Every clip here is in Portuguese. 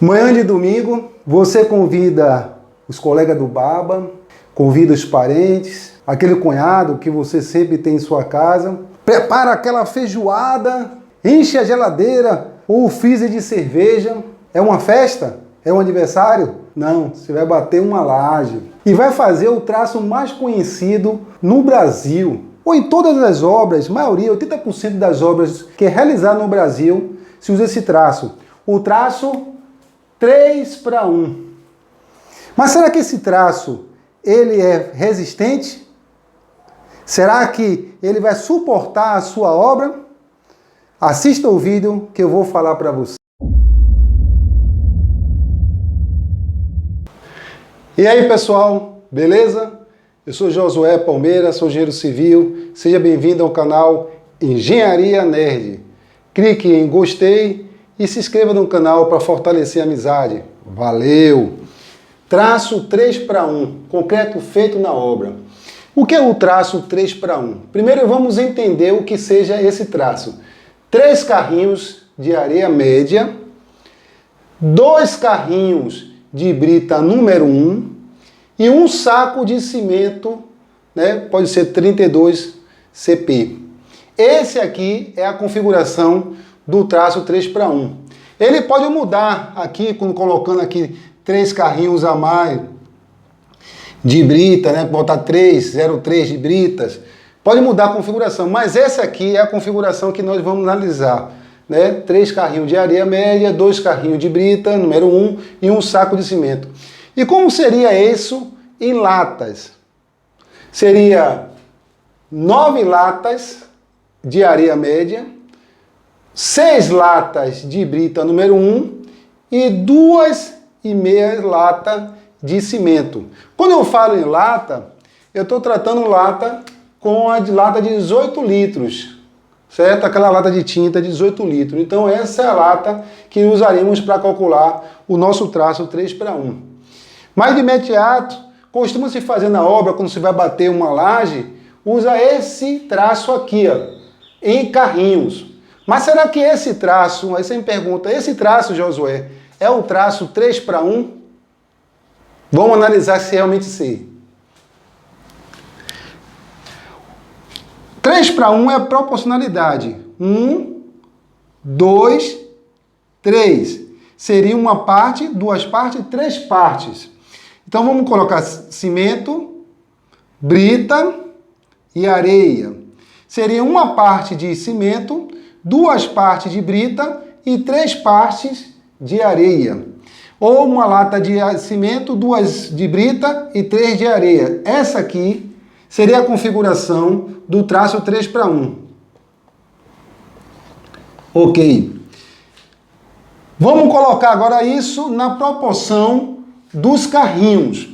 Manhã de domingo, você convida os colegas do baba, convida os parentes, aquele cunhado que você sempre tem em sua casa, prepara aquela feijoada, enche a geladeira ou o freezer de cerveja. É uma festa? É um aniversário? Não, você vai bater uma laje e vai fazer o traço mais conhecido no Brasil. Ou em todas as obras, maioria, 80% das obras que é realizada no Brasil, se usa esse traço. O traço 3:1. Mas será que esse traço, ele é resistente? Será que ele vai suportar a sua obra? Assista o vídeo que eu vou falar para você. E aí, pessoal, beleza? Eu sou Josué Palmeira, sou engenheiro civil. Seja bem-vindo ao canal Engenharia Nerd. Clique em gostei e se inscreva no canal para fortalecer a amizade. Valeu! Traço 3:1, concreto feito na obra. O que é o traço 3:1? Primeiro vamos entender o que seja esse traço. 3 carrinhos de areia média, 2 carrinhos de brita número 1 e um saco de cimento, né? Pode ser 32 CP. Esse aqui é a configuração do traço 3:1. Ele pode mudar aqui, colocando aqui 3 carrinhos a mais de brita, né? Botar 3,03 de britas. Pode mudar a configuração, mas essa aqui é a configuração que nós vamos analisar, né? 3 carrinhos de areia média, 2 carrinhos de brita, número 1, e um saco de cimento. E como seria isso em latas? Seria 9 latas de areia média, 6 latas de brita número 1 e 2,5 latas de cimento. Quando eu falo em lata, eu estou tratando lata com a de lata de 18 litros, certo? Aquela lata de tinta de 18 litros. Então essa é a lata que usaremos para calcular o nosso traço 3:1. Mas de imediato, costuma-se fazer na obra, quando você vai bater uma laje, usa esse traço aqui, ó, em carrinhos. Mas será que esse traço, aí você me pergunta, esse traço, Josué, é o traço 3:1? Vamos analisar se realmente sei. 3:1 é a proporcionalidade. 1, 2, 3. Seria uma parte, 2 partes, 3 partes. Então vamos colocar cimento, brita e areia. Seria uma parte de cimento, 2 partes de brita e 3 partes de areia. Ou uma lata de cimento, 2 de brita e 3 de areia. Essa aqui seria a configuração do traço 3:1. Ok. Vamos colocar agora isso na proporção dos carrinhos.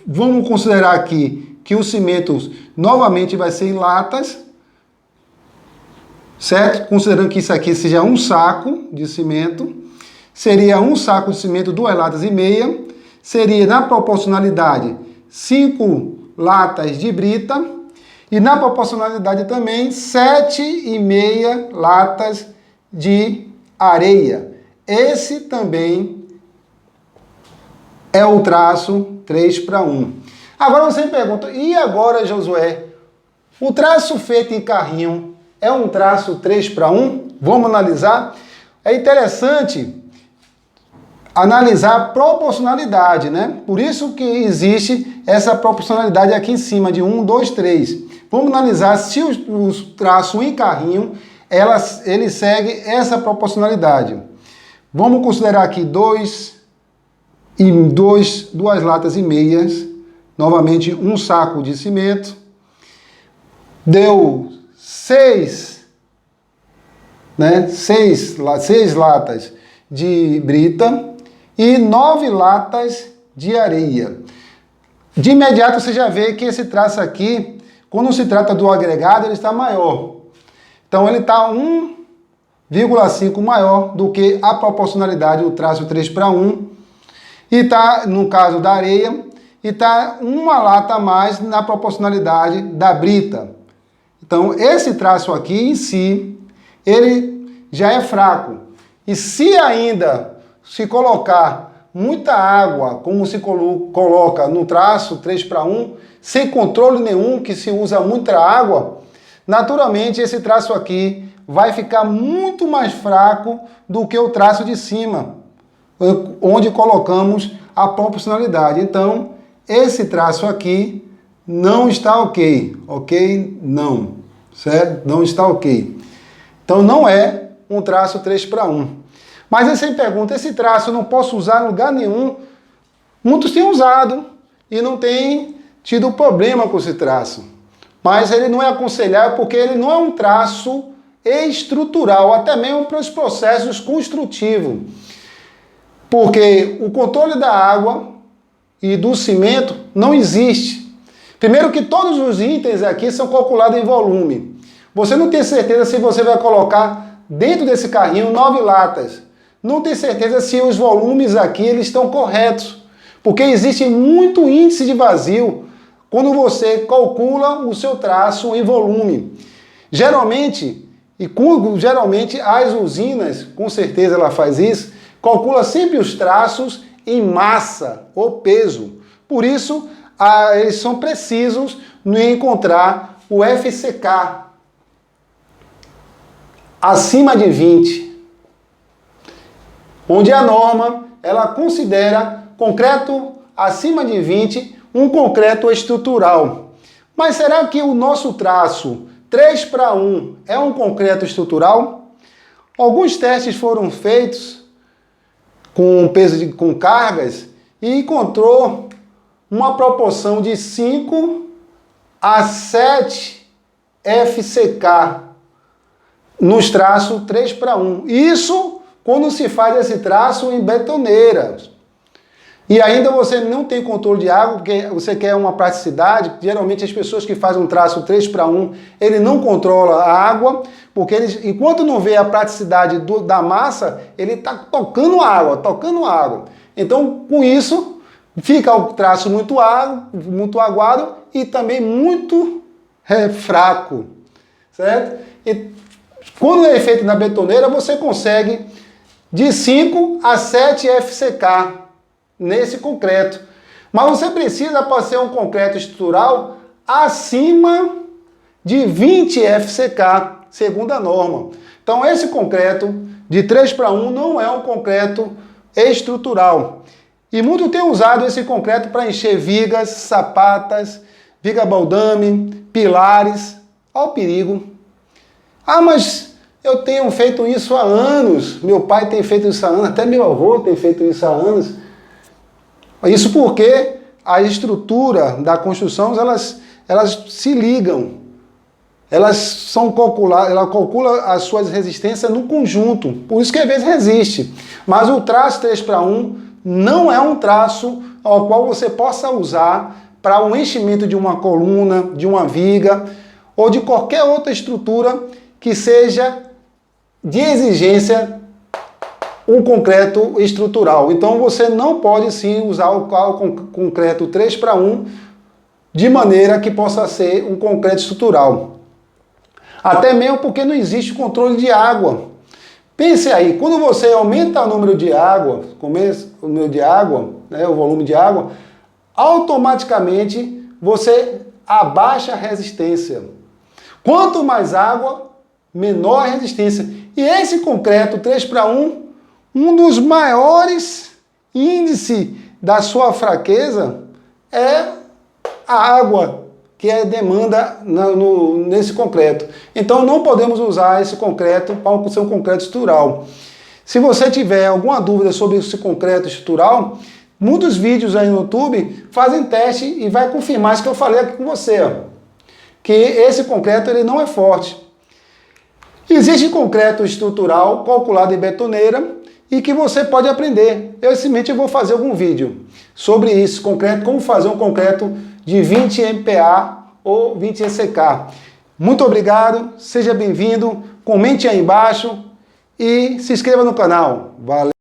Vamos considerar aqui que o cimento novamente vai ser em latas, certo? Considerando que isso aqui seja um saco de cimento, seria um saco de cimento, 2 latas e meia, seria na proporcionalidade 5 latas de brita e na proporcionalidade também 7,5 latas de areia. Esse também é o traço 3:1. Agora você me pergunta, e agora, Josué, o traço feito em carrinho é um traço 3:1? Vamos analisar? É interessante analisar a proporcionalidade, né? Por isso que existe essa proporcionalidade aqui em cima, de 1, 2, 3. Vamos analisar se o traço em carrinho, ele segue essa proporcionalidade. Vamos considerar aqui 2 latas e meias, novamente um saco de cimento, deu 6 latas de brita e 9 latas de areia. De imediato você já vê que esse traço aqui, quando se trata do agregado, ele está maior. Então ele está 1,5 maior do que a proporcionalidade do traço 3:1. E está, no caso da areia, e está uma lata a mais na proporcionalidade da brita. Então esse traço aqui em si, ele já é fraco. E se ainda se colocar muita água, como se coloca no traço 3:1, sem controle nenhum, que se usa muita água, naturalmente esse traço aqui vai ficar muito mais fraco do que o traço de cima, onde colocamos a proporcionalidade. Então, esse traço aqui não está ok. Ok? Não. Certo? Não está ok. Então, não é um traço 3:1. Mas aí você pergunta, esse traço eu não posso usar em lugar nenhum? Muitos têm usado e não têm tido problema com esse traço. Mas ele não é aconselhável porque ele não é um traço estrutural, até mesmo para os processos construtivos. Porque o controle da água e do cimento não existe. Primeiro que todos os itens aqui são calculados em volume. Você não tem certeza se você vai colocar dentro desse carrinho 9 latas. Não tem certeza se os volumes aqui eles estão corretos. Porque existe muito índice de vazio quando você calcula o seu traço em volume. Geralmente as usinas, com certeza ela faz isso, calcula sempre os traços em massa ou peso. Por isso, eles são precisos em encontrar o FCK acima de 20. Onde a norma, ela considera concreto acima de 20 um concreto estrutural. Mas será que o nosso traço 3:1 é um concreto estrutural? Alguns testes foram feitos com cargas e encontrou uma proporção de 5:7 FCK nos traços 3:1. Isso quando se faz esse traço em betoneira. E ainda você não tem controle de água, porque você quer uma praticidade. Geralmente as pessoas que fazem um traço 3:1, ele não controla a água, porque enquanto não vê a praticidade da massa, ele está tocando água. Então, com isso, fica o traço muito aguado e também muito fraco, certo? E quando é feito na betoneira, você consegue de 5 a 7 FCK nesse concreto. Mas você precisa, para ser um concreto estrutural, acima de 20 FCK, segundo a norma. Então esse concreto de 3:1 não é um concreto estrutural. E muitos têm usado esse concreto para encher vigas, sapatas, viga baldame, pilares. Olha o perigo. Ah, mas eu tenho feito isso há anos, meu pai tem feito isso há anos, até meu avô tem feito isso há anos. Isso porque a estrutura da construção, elas se ligam. Ela calcula as suas resistências no conjunto. Por isso que às vezes resiste. Mas o traço 3:1 não é um traço ao qual você possa usar para o enchimento de uma coluna, de uma viga ou de qualquer outra estrutura que seja de exigência um concreto estrutural. Então você não pode sim usar o concreto 3:1 de maneira que possa ser um concreto estrutural. Até mesmo porque não existe controle de água. Pense aí, quando você aumenta o número de água, o volume de água, automaticamente você abaixa a resistência. Quanto mais água, menor a resistência. E esse concreto 3:1, um dos maiores índices da sua fraqueza é a água, que é demanda nesse concreto. Então não podemos usar esse concreto para ser um concreto estrutural. Se você tiver alguma dúvida sobre esse concreto estrutural, muitos vídeos aí no YouTube fazem teste e vai confirmar isso que eu falei aqui com você, ó, que esse concreto ele não é forte. Existe concreto estrutural calculado em betoneira e que você pode aprender. Eu simplesmente vou fazer algum vídeo sobre isso, concreto, como fazer um concreto de 20 MPa ou 20 ECK. Muito obrigado, seja bem-vindo, comente aí embaixo e se inscreva no canal. Valeu!